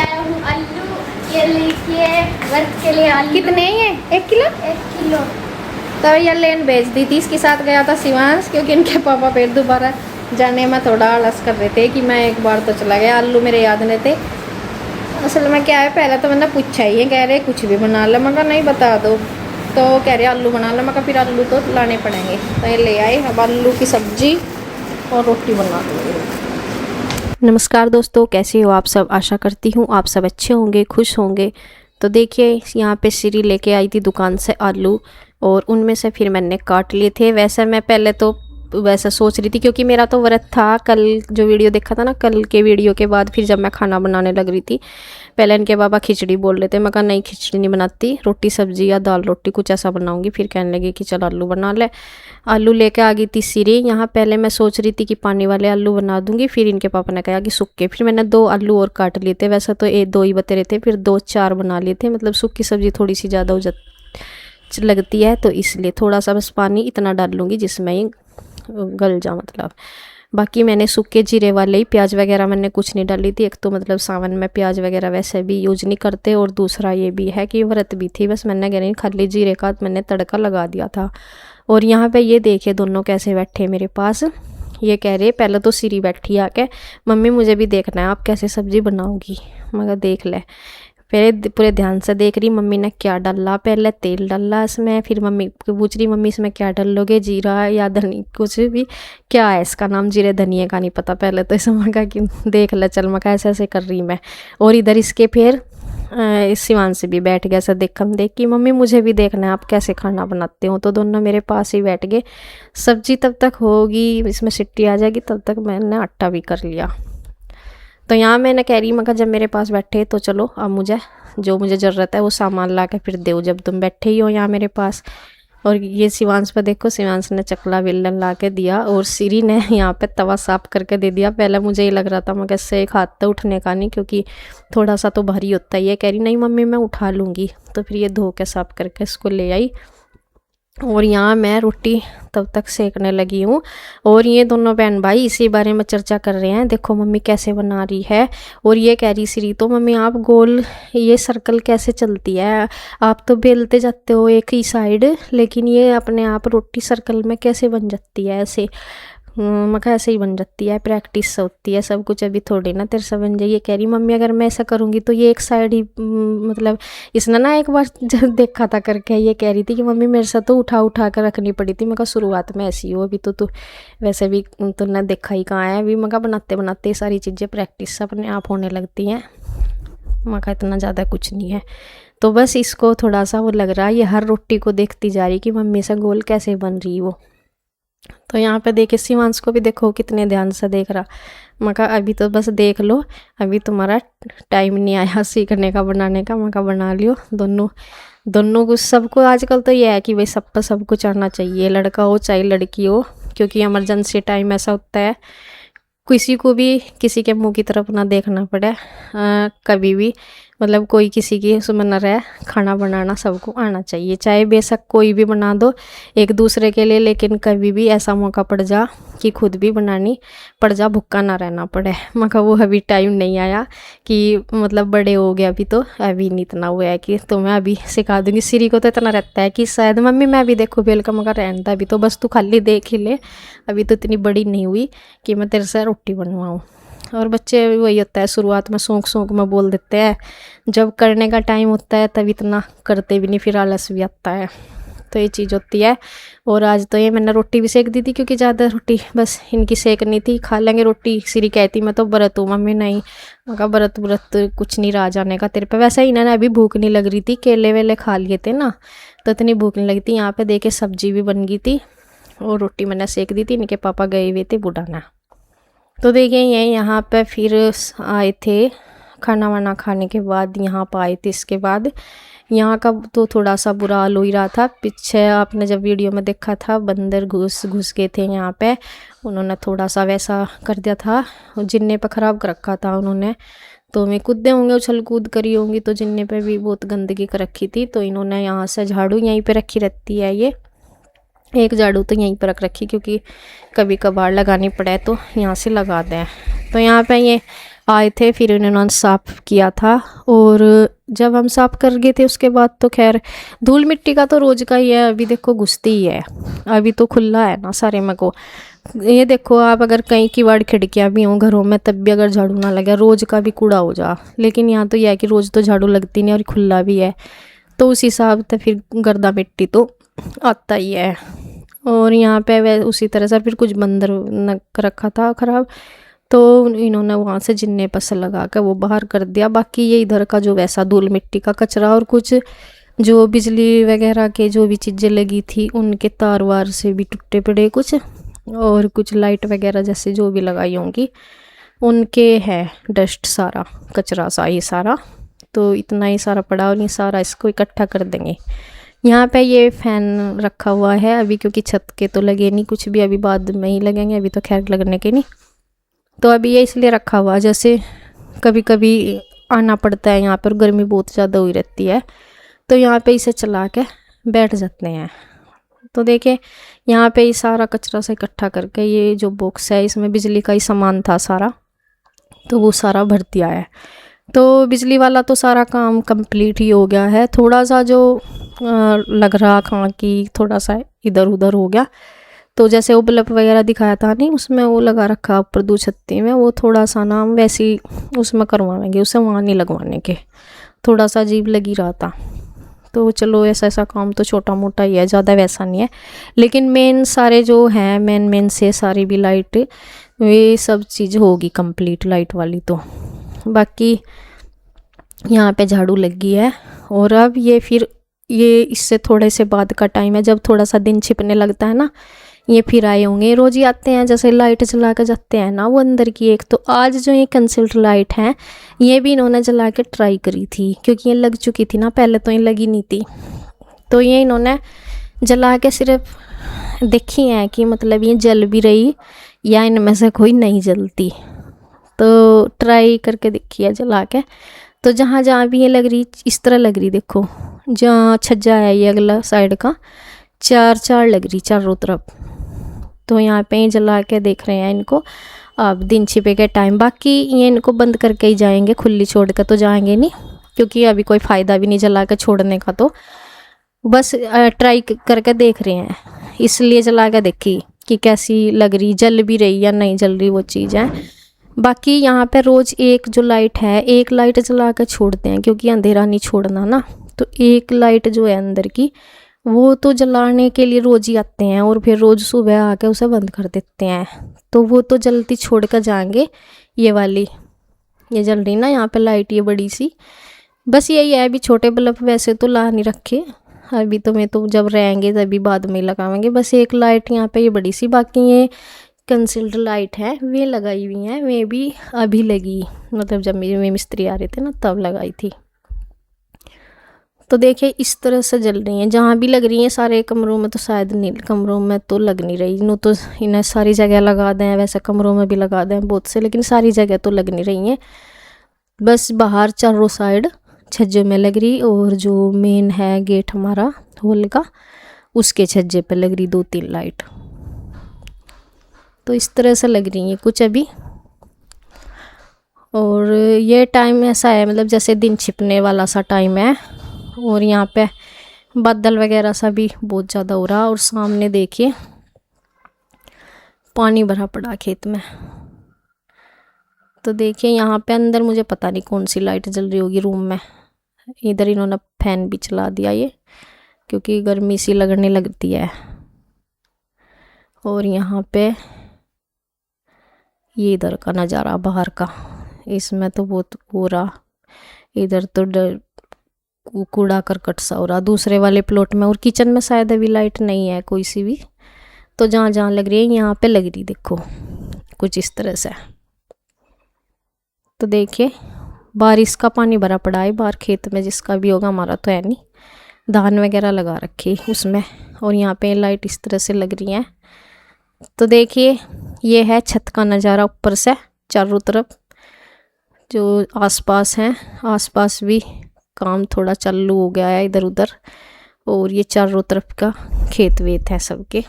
आया हूँ आलू, ये लीजिए वर्क के लिए आलू। कितने हैं ये? 1 किलो? 1 किलो। तो ये लेन भेज दी थी, इसके साथ गया था शिवांश, क्योंकि इनके पापा फिर दोबारा जाने में थोड़ा आलस कर रहे थे कि मैं एक बार तो चला गया। आलू मेरे याद नहीं थे। असल में क्या है, पहले तो मैंने पूछा ही है, कह रहे कुछ भी बना ले। मैं कहा नहीं बता दो, तो कह रहे आलू बना ले। मैं कहा फिर आलू तो लाने पड़ेंगे। तो ये ले आए। अब आलू की सब्जी और रोटी बना दूँगी। नमस्कार दोस्तों, कैसे हो आप सब? आशा करती हूँ आप सब अच्छे होंगे, खुश होंगे। तो देखिए यहाँ पे श्री लेके आई थी दुकान से आलू, और उनमें से फिर मैंने काट लिए थे। वैसे मैं पहले तो वैसा सोच रही थी, क्योंकि मेरा तो व्रत था। कल जो वीडियो देखा था ना, कल के वीडियो के बाद फिर जब मैं खाना बनाने लग रही थी, पहले इनके पापा खिचड़ी बोल रहे थे। मैं कहा नहीं, खिचड़ी नहीं बनाती, रोटी सब्जी या दाल रोटी कुछ ऐसा बनाऊंगी। फिर कहने लगी कि चल आलू बना ले। आलू लेके आ गई थी श्री। यहाँ पहले मैं सोच रही थी कि पानी वाले आलू बना दूंगी, फिर इनके पापा ने कहा कि सूखे। फिर मैंने 2 आलू और काट लिए थे। वैसे तो 2 ही बते रहे थे, फिर 2-4 बना लिए थे। मतलब सूखी सब्जी थोड़ी सी ज़्यादा हो लगती है, तो इसलिए थोड़ा सा बस पानी इतना डाल लूँगी जिसमें ये गल जा। मतलब बाकी मैंने सूखे जीरे वाले ही, प्याज वगैरह मैंने कुछ नहीं डाली थी। एक तो मतलब सावन में प्याज वगैरह वैसे भी यूज नहीं करते, और दूसरा ये भी है कि व्रत भी थी। बस मैंने कह रही खाली जीरे का मैंने तड़का लगा दिया था। और यहाँ पे ये देखिए दोनों कैसे बैठे मेरे पास। ये कह रहे, पहले तो श्री बैठी आके, मम्मी मुझे भी देखना है आप कैसे सब्जी बनाओगी। मगर देख ले, पहले पूरे ध्यान से देख रही मम्मी ने क्या डाला। पहले तेल डाला इसमें, फिर मम्मी को पूछ रही मम्मी इसमें क्या डालोगे, जीरा या धनी, कुछ भी क्या है इसका नाम, जीरे धनिया का नहीं पता। पहले तो इसे मगा कि देख ले चल, मगा ऐसे ऐसे कर रही मैं। और इधर इसके फिर इस शिवान से भी बैठ गया ऐसा देख कि मम्मी मुझे भी देखना है आप कैसे खाना बनाते हो। तो दोनों मेरे पास ही बैठ गए। सब्जी तब तक होगी, इसमें सिट्टी आ जाएगी, तब तक मैंने आटा भी कर लिया। तो यहाँ मैंने कह रही मगर जब मेरे पास बैठे तो चलो अब मुझे जो मुझे ज़रूरत है वो सामान ला के फिर दो, जब तुम बैठे ही हो यहाँ मेरे पास। और ये शिवांश पर देखो, शिवांश ने चकला बेलन ला के दिया, और श्री ने यहाँ पे तवा साफ करके दे दिया। पहले मुझे ये लग रहा था मगर इससे एक हाथ तो उठने का नहीं, क्योंकि थोड़ा सा तो भारी होता है। ये कह रही नहीं मम्मी मैं उठा लूँगी। तो फिर ये धो के साफ करके इसको ले आई। और यहाँ मैं रोटी तब तक सेकने लगी हूँ। और ये दोनों बहन भाई इसी बारे में चर्चा कर रहे हैं, देखो मम्मी कैसे बना रही है। और ये कह रही श्री तो मम्मी आप गोल ये सर्कल कैसे चलती है, आप तो बेलते जाते हो एक ही साइड, लेकिन ये अपने आप रोटी सर्कल में कैसे बन जाती है ऐसे। मैं कहा ऐसे ही बन जाती है, प्रैक्टिस होती है सब कुछ, अभी थोड़ी ना तेरे से बन जाए। ये कह रही मम्मी अगर मैं ऐसा करूँगी तो ये एक साइड ही मतलब इसने ना एक बार जब देखा था करके, ये कह रही थी कि मम्मी मेरे से तो उठा उठा कर रखनी पड़ी थी। मैं कहा शुरुआत में ऐसी हो, अभी तो तू वैसे भी तुमने देखा ही कहाँ है। अभी मैं कहा बनाते बनाते सारी चीज़ें प्रैक्टिस अपने आप होने लगती हैं। मैं कहा इतना ज़्यादा कुछ नहीं है। तो बस इसको थोड़ा सा वो लग रहा है, ये हर रोटी को देखती जा रही कि मम्मी से गोल कैसे बन रही वो। तो यहाँ पे देखिए शिवांश को भी देखो कितने ध्यान से देख रहा। मैं कहा अभी तो बस देख लो, अभी तुम्हारा टाइम नहीं आया सीखने का, बनाने का। मैं कहा बना लियो। दोनों को सबको आजकल तो ये है कि भाई सब पर सब कुछ आना चाहिए, लड़का हो चाहे लड़की हो, क्योंकि इमरजेंसी टाइम ऐसा होता है किसी को भी किसी के मुंह की तरफ ना देखना पड़े कभी भी। मतलब कोई किसी की सुमन न रहे, खाना बनाना सबको आना चाहिए, चाहे बेशक कोई भी बना दो एक दूसरे के लिए, लेकिन कभी भी ऐसा मौका पड़ जा कि खुद भी बनानी पड़ जा, भूखा ना रहना पड़े। मगर वो अभी टाइम नहीं आया कि मतलब बड़े हो गए अभी, तो अभी नहीं इतना हुआ है कि तो मैं अभी सिखा दूंगी। श्री को तो इतना रहता है कि शायद मम्मी मैं भी देखो बेल का, मगर रहता अभी तो बस तू खाली देख ही ले, अभी तो इतनी बड़ी नहीं हुई कि मैं तेरे से रोटी बनवाऊँ। और बच्चे वही होता है, शुरुआत में शौक में बोल देते हैं, जब करने का टाइम होता है तब इतना करते भी नहीं, फिर आलस भी आता है। तो ये चीज़ होती है। और आज तो ये मैंने रोटी भी सेक दी थी, क्योंकि ज़्यादा रोटी बस इनकी सेकनी थी, खा लेंगे रोटी। श्री कहती मैं तो व्रत हूँ। मम्मी नहीं, मगर व्रत कुछ नहीं रहा जाने का तेरे पे। वैसे ही ना अभी भूख नहीं लग रही थी, केले वेले खा लिए थे ना, तो इतनी भूख नहीं लगी थी। यहाँ पे देखे सब्जी भी बन गई थी और रोटी मैंने सेक दी थी। इनके पापा गए हुए थे बुढ़ाना। तो देखिए ये यहाँ पे फिर आए थे खाना वाना खाने के बाद, यहाँ पर आए थे। इसके बाद यहाँ का तो थोड़ा सा बुरा हाल हो ही रहा था। पीछे आपने जब वीडियो में देखा था, बंदर घुस गए थे यहाँ पे, उन्होंने थोड़ा सा वैसा कर दिया था, जिन्ने पे ख़राब कर रखा था उन्होंने। तो मैं कूदे होंगे, उछल कूद करी होंगी, तो जिन्ने पे भी बहुत गंदगी कर रखी थी। तो इन्होंने यहाँ से झाड़ू यहीं पे रखी रहती है, ये एक झाड़ू तो यहीं पर रख रखी, क्योंकि कभी कभार लगानी पड़े तो यहाँ से लगा दें। तो यहाँ पे ये आए थे, फिर इन्होंने साफ़ किया था। और जब हम साफ़ कर गए थे उसके बाद तो खैर धूल मिट्टी का तो रोज़ का ही है, अभी देखो घुसती ही है, अभी तो खुला है ना सारे में को। ये देखो आप, अगर कहीं की बाड़ खिड़कियाँ भी हों घरों में तब भी अगर झाड़ू ना लगे, रोज़ का भी कूड़ा हो जा, लेकिन यहाँ तो यह है कि रोज़ तो झाड़ू लगती नहीं और खुला भी है, तो उस हिसाब से फिर गर्दा मिट्टी तो आता ही है। और यहाँ पे वह उसी तरह से फिर कुछ बंदर न रखा था ख़राब, तो इन्होंने वहाँ से जिन्ने पत्थर लगा कर वो बाहर कर दिया। बाकी ये इधर का जो वैसा धूल मिट्टी का कचरा और कुछ जो बिजली वगैरह के जो भी चीज़ें लगी थी उनके तार वार से भी टूटे पड़े कुछ, और कुछ लाइट वगैरह जैसे जो भी लगाई होंगी उनके है डस्ट, सारा कचरा सा ये सारा, तो इतना ही सारा पड़ा और ये सारा इसको इकट्ठा कर देंगे। यहाँ पे ये फ़ैन रखा हुआ है अभी, क्योंकि छत के तो लगे नहीं कुछ भी, अभी बाद में ही लगेंगे, अभी तो खैर लगने के नहीं, तो अभी ये इसलिए रखा हुआ, जैसे कभी कभी आना पड़ता है यहाँ पर, गर्मी बहुत ज़्यादा हुई रहती है, तो यहाँ पे इसे चला के बैठ जाते हैं। तो देखिए यहाँ पे ये सारा कचरा से इकट्ठा करके, ये जो बॉक्स है इसमें बिजली का ही सामान था सारा, तो वो सारा भर दिया है। तो बिजली वाला तो सारा काम कंप्लीट ही हो गया है, थोड़ा सा जो लग रहा कहाँ की थोड़ा सा इधर उधर हो गया, तो जैसे वो बल्ब वगैरह दिखाया था नहीं, उसमें वो लगा रखा ऊपर 2 छत्ती में, वो थोड़ा सा ना वैसे ही उसमें करवाएंगे, उसे वहाँ नहीं लगवाने के, थोड़ा सा अजीब लगी रहा था। तो चलो ऐसा काम तो छोटा मोटा ही है, ज़्यादा वैसा नहीं है, लेकिन मेन सारे जो हैं मेन से सारी भी लाइट वे सब चीज़ होगी कंप्लीट लाइट वाली। तो बाकी यहाँ पे झाड़ू लगी है, और अब ये फिर ये इससे थोड़े से बाद का टाइम है, जब थोड़ा सा दिन छिपने लगता है ना, ये फिर आए होंगे, रोज़ ही आते हैं, जैसे लाइट जला कर जाते हैं ना वो अंदर की एक। तो आज जो ये कंसील्ड लाइट है ये भी इन्होंने जला के ट्राई करी थी, क्योंकि ये लग चुकी थी ना पहले, तो ये लगी नहीं थी, तो ये इन्होंने जला के सिर्फ देखी है कि मतलब ये जल भी रही या इनमें से कोई नहीं जलती, तो ट्राई करके देखी है जला के। तो जहाँ जहाँ भी ये लग रही इस तरह लग रही, देखो जहाँ छज्जा है ये अगला साइड का 4 लग रही चारों तरफ, तो यहाँ पे ही जला के देख रहे हैं इनको अब दिन छिपे के टाइम। बाकी ये इनको बंद करके ही जाएंगे, खुली छोड़ कर तो जाएंगे नहीं, क्योंकि अभी कोई फ़ायदा भी नहीं जला के छोड़ने का, तो बस ट्राई करके देख रहे हैं, इसलिए जला के देखी कि कैसी लग रही, जल भी रही या नहीं जल रही वो चीज़ है। बाकी यहाँ पे रोज़ एक जो लाइट है, एक लाइट जला कर छोड़ते हैं, क्योंकि अंधेरा नहीं छोड़ना ना, तो एक लाइट जो है अंदर की वो तो जलाने के लिए रोज़ ही आते हैं, और फिर रोज़ सुबह आके उसे बंद कर देते हैं, तो वो तो जल्दी छोड़ कर जाएंगे। ये वाली ये जल रही ना यहाँ पे लाइट, ये बड़ी सी, बस यही है। अभी छोटे बल्ब वैसे तो ला नहीं रखे, अभी तो मैं तो जब रहेंगे तभी बाद में लगाएंगे। बस एक लाइट यहाँ पे ये बड़ी सी, बाकी ये कंसील्ड लाइट है वे लगाई हुई हैं, वे भी अभी लगी, मतलब जब मेरे मिस्त्री आ रहे थे ना तब लगाई थी। तो देखिए इस तरह से जल रही हैं, जहाँ भी लग रही हैं सारे कमरों में तो शायद नहीं, कमरों में तो लग नहीं रही, नो तो इन्हें सारी जगह लगा दें, वैसे कमरों में भी लगा दें बहुत से, लेकिन सारी जगह तो लग नहीं रही हैं, बस बाहर चारों साइड छज्जे में लग रही, और जो मेन है गेट हमारा हॉल का उसके छज्जे पे लग रही 2-3 लाइट। तो इस तरह से लग रही है कुछ अभी। और ये टाइम ऐसा है मतलब जैसे दिन छिपने वाला सा टाइम है, और यहाँ पे बादल वगैरह सा भी बहुत ज़्यादा हो रहा, और सामने देखिए पानी भरा पड़ा खेत में। तो देखिए यहाँ पे अंदर मुझे पता नहीं कौन सी लाइट जल रही होगी रूम में, इधर इन्होंने फैन भी चला दिया ये, क्योंकि गर्मी सी लगने लगती है। और यहाँ पे ये इधर का नज़ारा बाहर का, इसमें तो बहुत हो रहा, इधर तो कूड़ा करकट सा हो रहा दूसरे वाले प्लॉट में, और किचन में शायद अभी लाइट नहीं है कोई सी भी, तो जहाँ जहाँ लग रही है यहाँ पे लग रही, देखो कुछ इस तरह से। तो देखिए बारिश का पानी भरा पड़ा है बाहर खेत में, जिसका भी होगा, हमारा तो है नहीं, धान वगैरह लगा रखी उसमें, और यहाँ पे लाइट इस तरह से लग रही है। तो देखिए ये है छत का नज़ारा ऊपर से चारों तरफ, जो आसपास हैं, आसपास भी काम थोड़ा चालू हो गया है इधर उधर, और ये चारों तरफ का खेत वेत है सबके।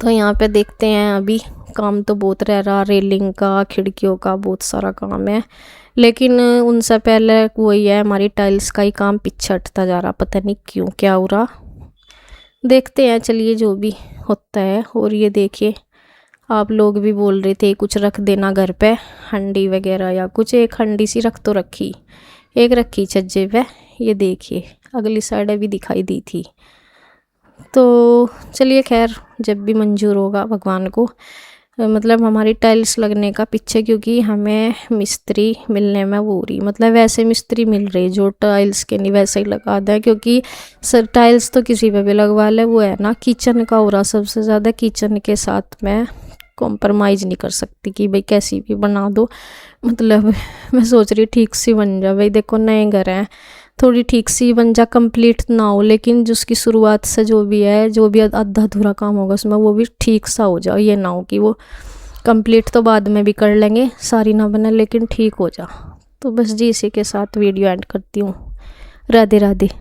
तो यहाँ पे देखते हैं, अभी काम तो बहुत रह रहा, रेलिंग का, खिड़कियों का बहुत सारा काम है, लेकिन उनसे पहले वही है, हमारी टाइल्स का ही काम पीछे हटता जा रहा, पता नहीं क्यों, क्या हो रहा, देखते हैं, चलिए जो भी होता है। और ये देखिए, आप लोग भी बोल रहे थे कुछ रख देना घर पे, हंडी वगैरह या कुछ, एक हंडी सी रख तो रखी, एक रखी छज्जे पे, ये देखिए अगली साइड भी दिखाई दी थी। तो चलिए खैर, जब भी मंजूर होगा भगवान को, मतलब हमारी टाइल्स लगने का पीछे, क्योंकि हमें मिस्त्री मिलने में वो हो रही, मतलब वैसे मिस्त्री मिल रही जो टाइल्स के नहीं वैसे ही लगा दें, क्योंकि सर टाइल्स तो किसी पे भी लगवा ले, वो है ना किचन का हो रहा सबसे ज़्यादा, किचन के साथ मैं कॉम्प्रोमाइज़ नहीं कर सकती कि भाई कैसी भी बना दो, मतलब मैं सोच रही ठीक सी बन जा, भाई देखो नए घर हैं, थोड़ी ठीक सी बन जा, कंप्लीट ना हो लेकिन जिसकी शुरुआत से जो भी है, जो भी आधा अधूरा काम होगा उसमें वो भी ठीक सा हो जाए, ये ना हो कि वो कंप्लीट तो बाद में भी कर लेंगे, सारी ना बने लेकिन ठीक हो जा। तो बस जी, इसी के साथ वीडियो एंड करती हूँ। राधे राधे।